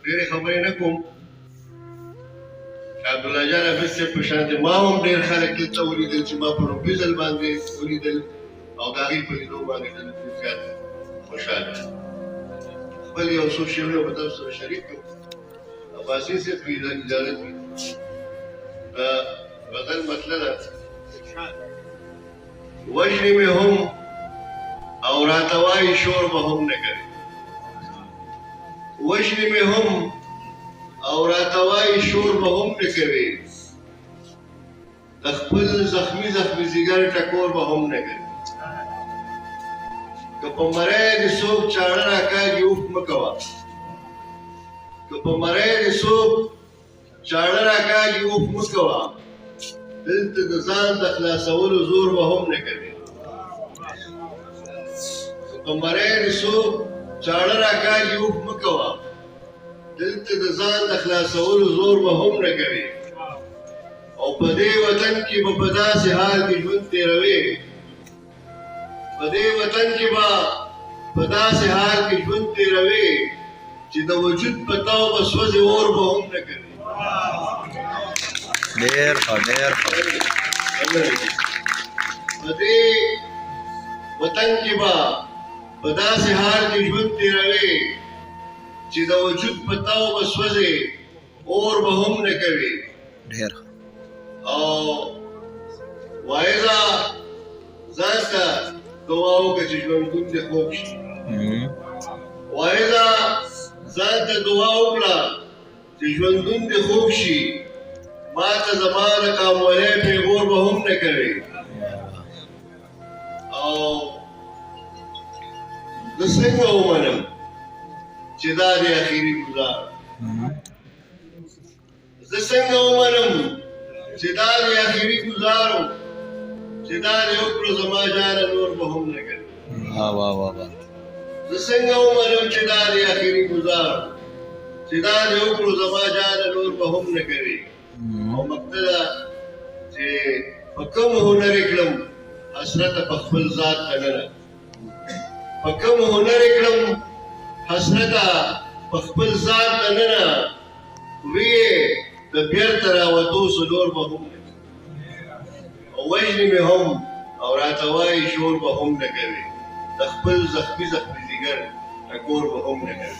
ډېرې خبرې نه کوم چې عبدالله جان حافظ صاحب په شان دي ما هم ډېر خلک دلته ولیدل چې ما په روپي ځل باندې ولیدل او د هغوی په لیدو باندې ډېر زیات خوشحاله خپل یو څو شعرونه به تاسو سره شریک کړم عباسي صاحب په اجازه کړي د غزل مطلع ده وژنې مې هم او راته وایي شور به هم نه کوي وژنې مې هم او راته وایي شور به هم نه کوي د خپل زخمي ځیګر ټکور به هم نه کوي که په مری دې څوک چاړه راکاږي اوښ مه کوه که په مری دې څوک چاړه راکاږي اوښ مه کوه دلته د ځان د خلاصولو زور به هم نه کوي که په مری دې څوک چاړه راکاږي اوښ مه کوه دلته د ځان د خلاصولو زور به هم نه کوي او په دې وطن کې به په داسې حال کې ژوند تېروي په دې وطن کې به په داسې حال کې ژوند تېروي چې د وجود په تاو به سوځي اور به هم نه کوي ډېر ښه ډېر ښه په دې وطن کې به په داسې حال کې ژوند تېروي چې د وجود په تاو به سوځي اور به هم نه کوي ډېر او وایزه ځان ته دعا وکړه چې ژوندون دې خوږ شي وایزه ځان ته دعا وکړه چې ژوندون دې خوږ شي ما ته زما د کامولی پیغور به هم نه کوي او زه څنګه ومنم چې دا د اخري ګزار زه څنګه ومنم چې دا د اخري ګزار چې دا دې وکړو زما جانه نور به هم نه کوي زه څنګه ومنم چې دا د اخري ګزار چې دا دې وکړو زما جانه نور به هم نه کوي او مقصده چې په کوم هنر یې کړم حسرته په خپل ذات دننه په کوم هنر یې کړم حسرته په خپل ځان دننه ویې د بیرته راوتو څلور به هم نه کوي او وژنې مې هم او راته وایي شور به هم نه کوي د خپل زخمي ځیګر ټکور به هم نه کوي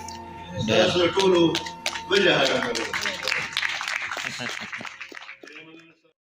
ستاسو د ټولو وجه هغه